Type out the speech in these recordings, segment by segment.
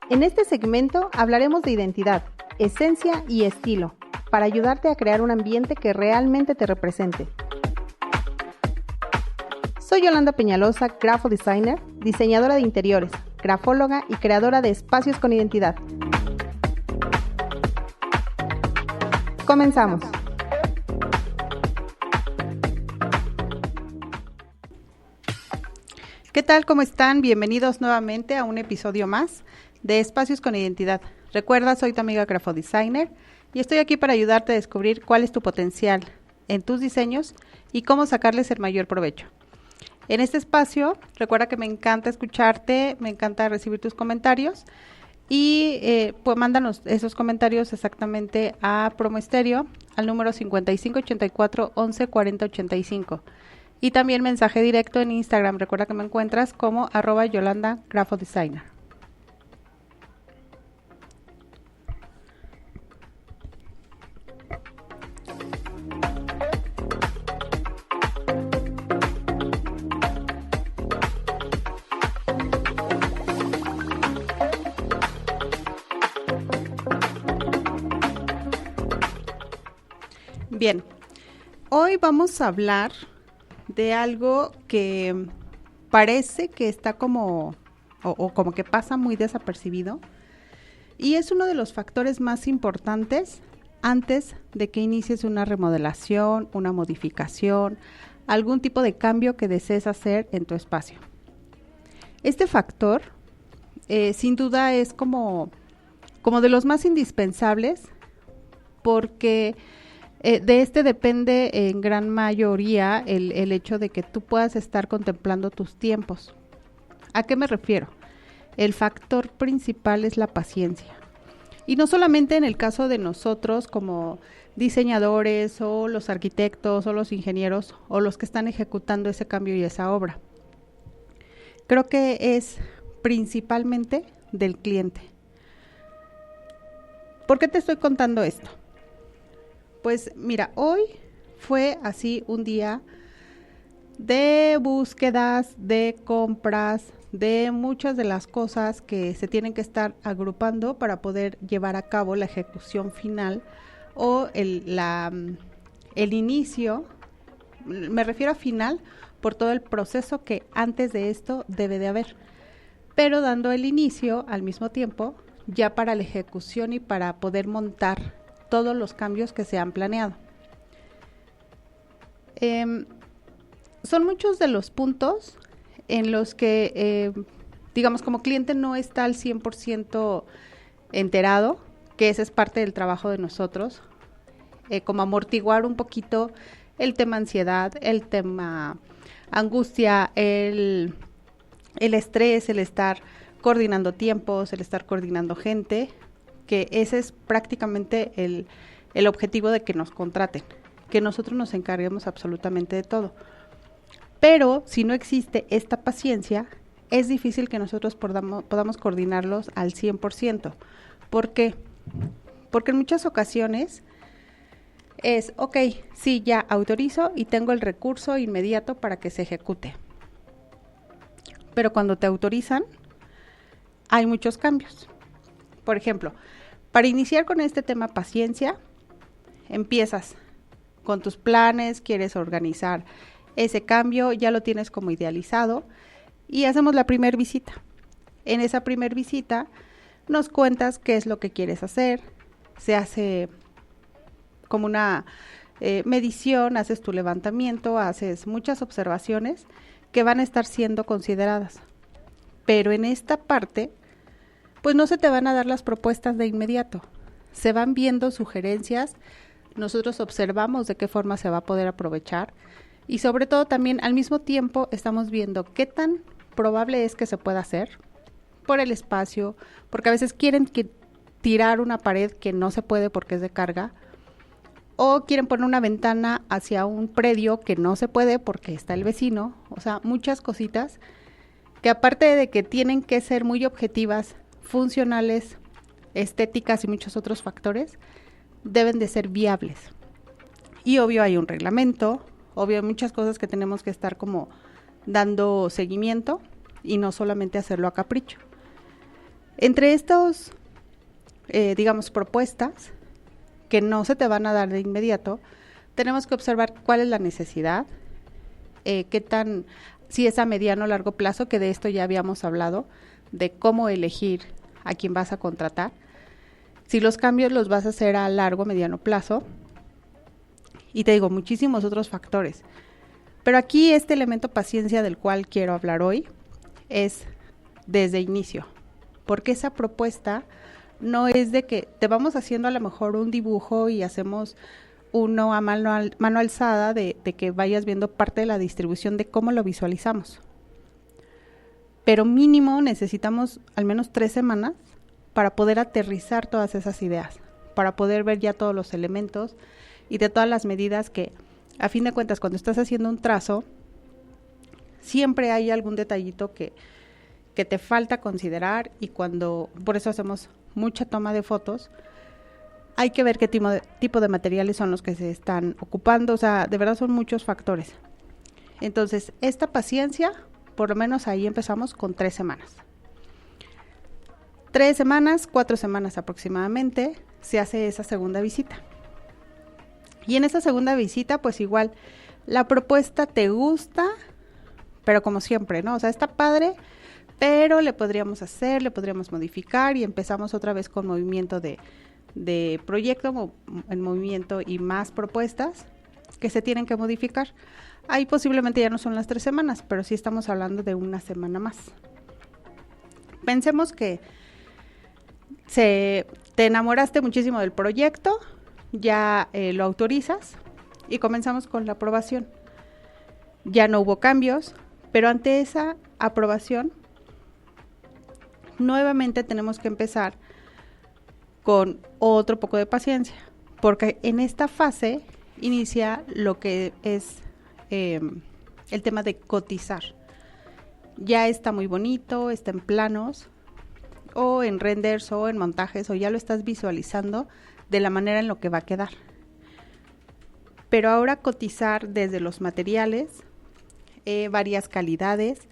En este segmento hablaremos de identidad, esencia y estilo, para ayudarte a crear un ambiente que realmente te represente. Soy Yolanda Peñalosa, grapho designer, diseñadora de interiores, grafóloga y creadora de espacios con identidad. Comenzamos. ¿Qué tal? ¿Cómo están? Bienvenidos nuevamente a un episodio más de Espacios con Identidad. Recuerda, soy tu amiga grapho designer y estoy aquí para ayudarte a descubrir cuál es tu potencial en tus diseños y cómo sacarles el mayor provecho. En este espacio, recuerda que me encanta escucharte, me encanta recibir tus comentarios y pues mándanos esos comentarios exactamente a Promo Estéreo al número 5584 11 40 85. Y también mensaje directo en Instagram. Recuerda que me encuentras como @Yolanda grapho designer. Bien, hoy vamos a hablar de algo que parece que está como que pasa muy desapercibido y es uno de los factores más importantes antes de que inicies una remodelación, una modificación, algún tipo de cambio que desees hacer en tu espacio. Este factor sin duda es como de los más indispensables porque de este depende en gran mayoría el hecho de que tú puedas estar contemplando tus tiempos. ¿A qué me refiero? El factor principal es la paciencia. Y no solamente en el caso de nosotros como diseñadores o los arquitectos o los ingenieros o los que están ejecutando ese cambio y esa obra. Creo que es principalmente del cliente. ¿Por qué te estoy contando esto? Pues mira, hoy fue así un día de búsquedas, de compras, de muchas de las cosas que se tienen que estar agrupando para poder llevar a cabo la ejecución final o el inicio, me refiero a final por todo el proceso que antes de esto debe de haber, pero dando el inicio al mismo tiempo ya para la ejecución y para poder montar todos los cambios que se han planeado. Son muchos de los puntos en los que, digamos, como cliente no está al 100% enterado, que ese es parte del trabajo de nosotros, como amortiguar un poquito el tema ansiedad, el tema angustia, el estrés, el estar coordinando tiempos, el estar coordinando gente, que ese es prácticamente el objetivo de que nos contraten, que nosotros nos encarguemos absolutamente de todo. Pero si no existe esta paciencia, es difícil que nosotros podamos coordinarlos al 100%. ¿Por qué? Porque en muchas ocasiones es, ok, sí, ya autorizo y tengo el recurso inmediato para que se ejecute. Pero cuando te autorizan, hay muchos cambios. Por ejemplo, para iniciar con este tema paciencia, empiezas con tus planes, quieres organizar ese cambio, ya lo tienes como idealizado y hacemos la primera visita. En esa primera visita nos cuentas qué es lo que quieres hacer, se hace como una medición, haces tu levantamiento, haces muchas observaciones que van a estar siendo consideradas. Pero en esta parte pues no se te van a dar las propuestas de inmediato. Se van viendo sugerencias, nosotros observamos de qué forma se va a poder aprovechar y sobre todo también al mismo tiempo estamos viendo qué tan probable es que se pueda hacer por el espacio, porque a veces quieren tirar una pared que no se puede porque es de carga, o quieren poner una ventana hacia un predio que no se puede porque está el vecino, o sea, muchas cositas que aparte de que tienen que ser muy objetivas, funcionales, estéticas y muchos otros factores, deben de ser viables. Y obvio hay un reglamento, obvio hay muchas cosas que tenemos que estar como dando seguimiento y no solamente hacerlo a capricho. Entre estos, digamos, propuestas que no se te van a dar de inmediato, tenemos que observar cuál es la necesidad, si es a mediano o largo plazo, que de esto ya habíamos hablado, de cómo elegir a quién vas a contratar, si los cambios los vas a hacer a largo o mediano plazo, y te digo, muchísimos otros factores. Pero aquí este elemento paciencia del cual quiero hablar hoy es desde inicio, porque esa propuesta no es de que te vamos haciendo a lo mejor un dibujo y hacemos uno a mano alzada de que vayas viendo parte de la distribución de cómo lo visualizamos. Pero mínimo necesitamos al menos 3 semanas para poder aterrizar todas esas ideas, para poder ver ya todos los elementos y de todas las medidas que, a fin de cuentas, cuando estás haciendo un trazo, siempre hay algún detallito que te falta considerar, y por eso hacemos mucha toma de fotos, hay que ver qué tipo de materiales son los que se están ocupando, o sea, de verdad son muchos factores. Entonces, esta paciencia, por lo menos ahí empezamos con 3 semanas. 3 semanas, 4 semanas aproximadamente, se hace esa segunda visita. Y en esa segunda visita, pues igual, la propuesta te gusta, pero como siempre, ¿no? O sea, está padre, pero le podríamos modificar, y empezamos otra vez con movimiento de proyecto en movimiento y más propuestas que se tienen que modificar. Ahí posiblemente ya no son las 3 semanas, pero sí estamos hablando de una semana más. Pensemos que te enamoraste muchísimo del proyecto, ya lo autorizas y comenzamos con la aprobación. Ya no hubo cambios, pero ante esa aprobación, nuevamente tenemos que empezar con otro poco de paciencia, porque en esta fase inicia lo que es el tema de cotizar. Ya está muy bonito, está en planos, o en renders, o en montajes, o ya lo estás visualizando de la manera en lo que va a quedar. Pero ahora cotizar desde los materiales, varias calidades,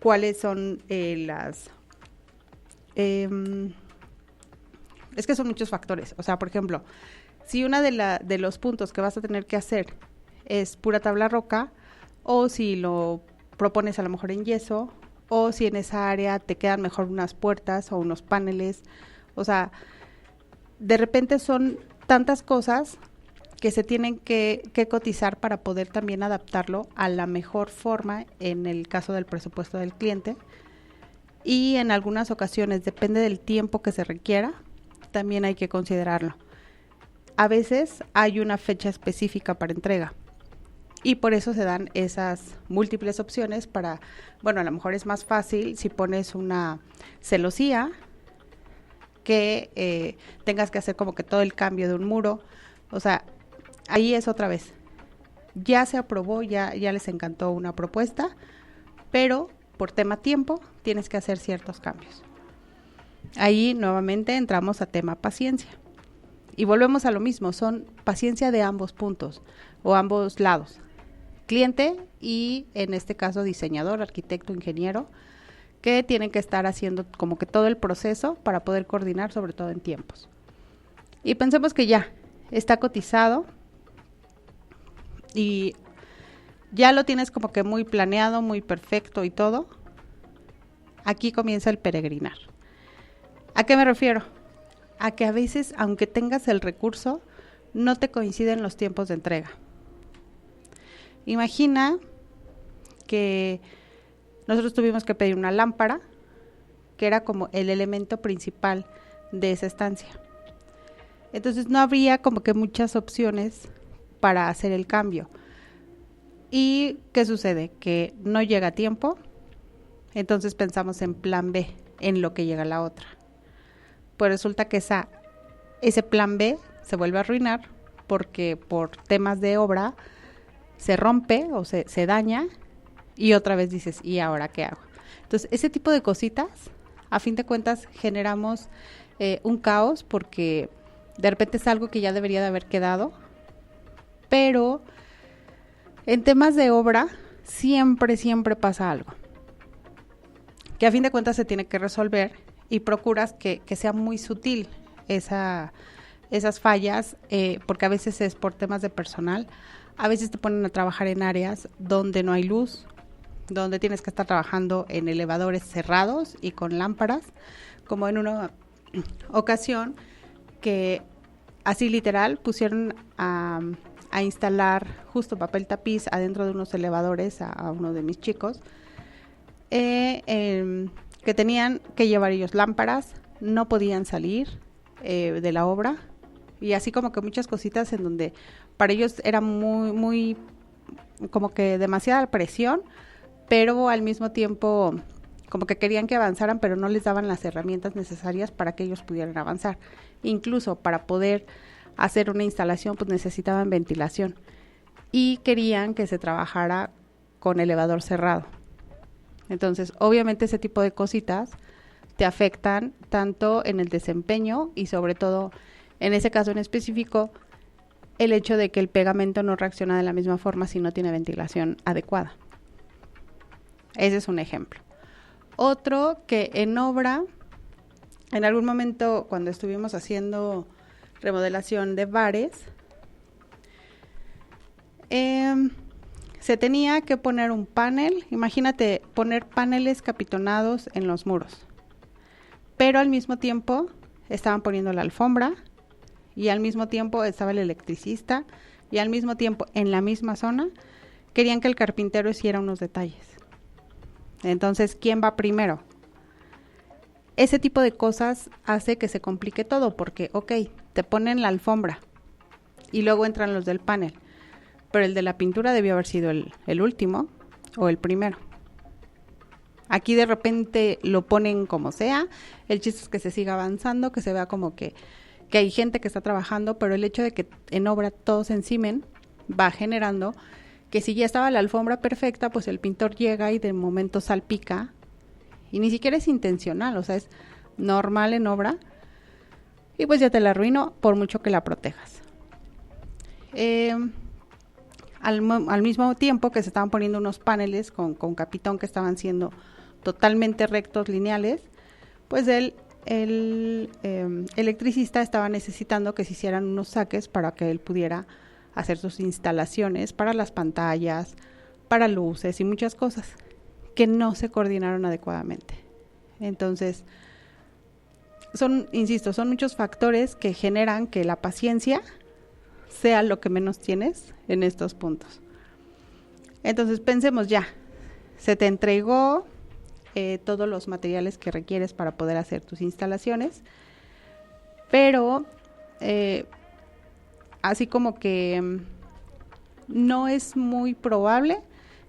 cuáles son es que son muchos factores. O sea, por ejemplo, si una de los puntos que vas a tener que hacer es pura tabla roca, o si lo propones a lo mejor en yeso, o si en esa área te quedan mejor unas puertas o unos paneles. O sea, de repente son tantas cosas que se tienen que cotizar para poder también adaptarlo a la mejor forma en el caso del presupuesto del cliente. Y en algunas ocasiones, depende del tiempo que se requiera, también hay que considerarlo. A veces hay una fecha específica para entrega, y por eso se dan esas múltiples opciones para, bueno, a lo mejor es más fácil si pones una celosía que tengas que hacer como que todo el cambio de un muro. O sea, ahí es otra vez. Ya se aprobó, ya les encantó una propuesta, pero por tema tiempo tienes que hacer ciertos cambios. Ahí nuevamente entramos a tema paciencia. Y volvemos a lo mismo, son paciencia de ambos puntos o ambos lados. Cliente y en este caso diseñador, arquitecto, ingeniero, que tienen que estar haciendo como que todo el proceso para poder coordinar, sobre todo en tiempos. Y pensemos que ya está cotizado y ya lo tienes como que muy planeado, muy perfecto y todo. Aquí comienza el peregrinar. ¿A qué me refiero? A que a veces, aunque tengas el recurso, no te coinciden los tiempos de entrega. Imagina que nosotros tuvimos que pedir una lámpara, que era como el elemento principal de esa estancia. Entonces no habría como que muchas opciones para hacer el cambio. ¿Y qué sucede? Que no llega a tiempo, entonces pensamos en plan B, en lo que llega la otra. Pues resulta que ese plan B se vuelve a arruinar porque por temas de obra se rompe o se daña, y otra vez dices, ¿y ahora qué hago? Entonces, ese tipo de cositas, a fin de cuentas, generamos un caos, porque de repente es algo que ya debería de haber quedado, pero en temas de obra siempre pasa algo que a fin de cuentas se tiene que resolver y procuras que sea muy sutil esas fallas, porque a veces es por temas de personal, a veces te ponen a trabajar en áreas donde no hay luz, donde tienes que estar trabajando en elevadores cerrados y con lámparas, como en una ocasión que así literal pusieron a instalar justo papel tapiz adentro de unos elevadores a uno de mis chicos, que tenían que llevar ellos lámparas, no podían salir de la obra, y así como que muchas cositas en donde para ellos era muy como que demasiada presión, pero al mismo tiempo como que querían que avanzaran, pero no les daban las herramientas necesarias para que ellos pudieran avanzar. Incluso para poder hacer una instalación, pues necesitaban ventilación y querían que se trabajara con elevador cerrado. Entonces, obviamente ese tipo de cositas te afectan tanto en el desempeño y sobre todo, en ese caso en específico, el hecho de que el pegamento no reacciona de la misma forma si no tiene ventilación adecuada. Ese es un ejemplo. Otro que en obra, en algún momento cuando estuvimos haciendo remodelación de bares, se tenía que poner un panel, imagínate poner paneles capitonados en los muros, pero al mismo tiempo estaban poniendo la alfombra y al mismo tiempo estaba el electricista y al mismo tiempo en la misma zona querían que el carpintero hiciera unos detalles. Entonces, ¿quién va primero? Ese tipo de cosas hace que se complique todo porque, ok, te ponen la alfombra y luego entran los del panel, pero el de la pintura debió haber sido el último o el primero. Aquí de repente lo ponen como sea, el chiste es que se siga avanzando, que se vea como que hay gente que está trabajando, pero el hecho de que en obra todos se encimen va generando que si ya estaba la alfombra perfecta, pues el pintor llega y de momento salpica, y ni siquiera es intencional, o sea, es normal en obra, y pues ya te la arruino por mucho que la protejas. Al mismo tiempo que se estaban poniendo unos paneles con capitón que estaban siendo totalmente rectos, lineales, pues el electricista estaba necesitando que se hicieran unos saques para que él pudiera hacer sus instalaciones para las pantallas, para luces y muchas cosas que no se coordinaron adecuadamente. Entonces, son muchos factores que generan que la paciencia sea lo que menos tienes en estos puntos. Entonces, pensemos ya, se te entregó todos los materiales que requieres para poder hacer tus instalaciones, pero así como que no es muy probable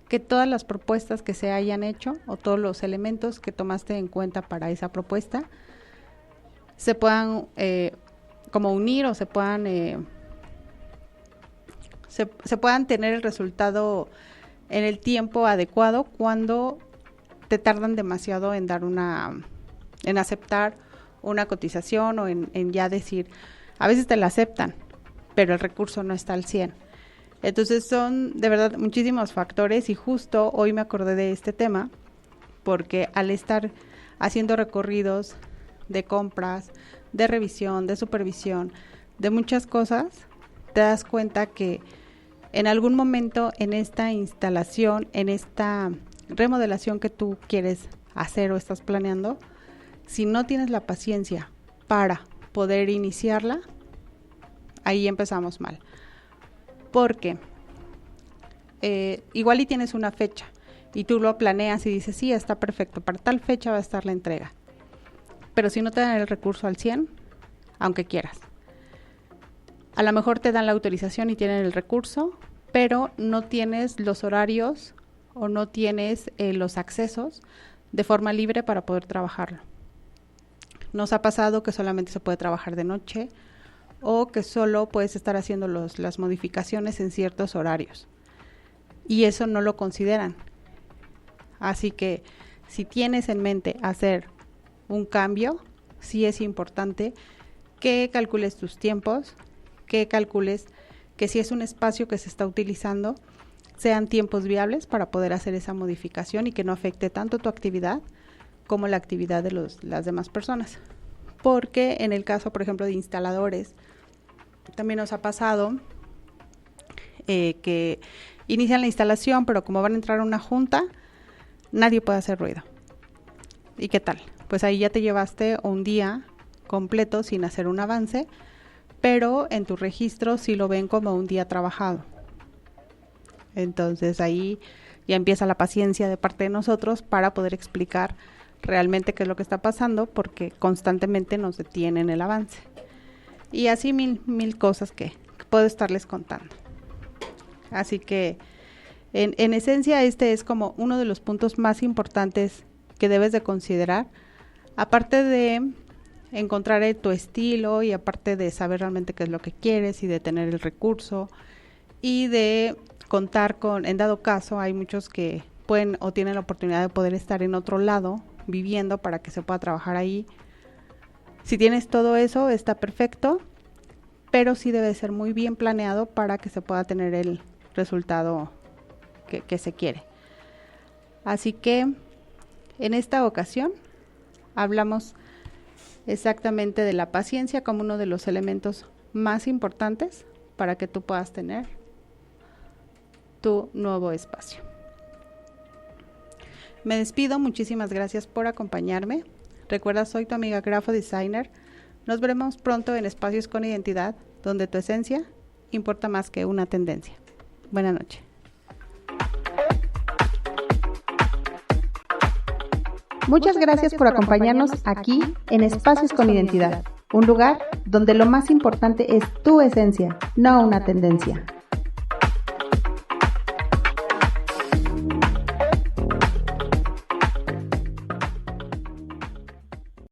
que todas las propuestas que se hayan hecho o todos los elementos que tomaste en cuenta para esa propuesta se puedan como unir o se puedan tener el resultado en el tiempo adecuado cuando te tardan demasiado en dar en aceptar una cotización o en ya decir, a veces te la aceptan, pero el recurso no está al 100. Entonces son de verdad muchísimos factores y justo hoy me acordé de este tema porque al estar haciendo recorridos de compras, de revisión, de supervisión, de muchas cosas, te das cuenta que en algún momento en esta instalación, en esta remodelación que tú quieres hacer o estás planeando, si no tienes la paciencia para poder iniciarla, ahí empezamos mal. Porque igual y tienes una fecha y tú lo planeas y dices, sí, está perfecto, para tal fecha va a estar la entrega. Pero si no te dan el recurso al 100, aunque quieras. A lo mejor te dan la autorización y tienen el recurso, pero no tienes los horarios o no tienes los accesos de forma libre para poder trabajarlo. Nos ha pasado que solamente se puede trabajar de noche o que solo puedes estar haciendo las modificaciones en ciertos horarios. Y eso no lo consideran. Así que si tienes en mente hacer un cambio, sí es importante que calcules tus tiempos, que calcules que si es un espacio que se está utilizando, sean tiempos viables para poder hacer esa modificación y que no afecte tanto tu actividad como la actividad de las demás personas. Porque en el caso, por ejemplo, de instaladores, también nos ha pasado que inician la instalación, pero como van a entrar a una junta, nadie puede hacer ruido. ¿Y qué tal? Pues ahí ya te llevaste un día completo sin hacer un avance, pero en tu registro sí lo ven como un día trabajado. Entonces ahí ya empieza la paciencia de parte de nosotros para poder explicar realmente qué es lo que está pasando, porque constantemente nos detienen el avance. Y así mil cosas que puedo estarles contando. Así que en esencia este es como uno de los puntos más importantes que debes de considerar, aparte de encontrar tu estilo y aparte de saber realmente qué es lo que quieres y de tener el recurso y de contar con, en dado caso, hay muchos que pueden o tienen la oportunidad de poder estar en otro lado viviendo para que se pueda trabajar ahí. Si tienes todo eso, está perfecto, pero sí debe ser muy bien planeado para que se pueda tener el resultado que se quiere. Así que en esta ocasión hablamos exactamente de la paciencia como uno de los elementos más importantes para que tú puedas tener tu nuevo espacio. Me despido, muchísimas gracias por acompañarme. Recuerda, soy tu amiga Grafo Designer. Nos veremos pronto en Espacios con Identidad, donde tu esencia importa más que una tendencia. Buenas noches. Muchas gracias por acompañarnos aquí en Espacios con Identidad, un lugar donde lo más importante es tu esencia, no una tendencia.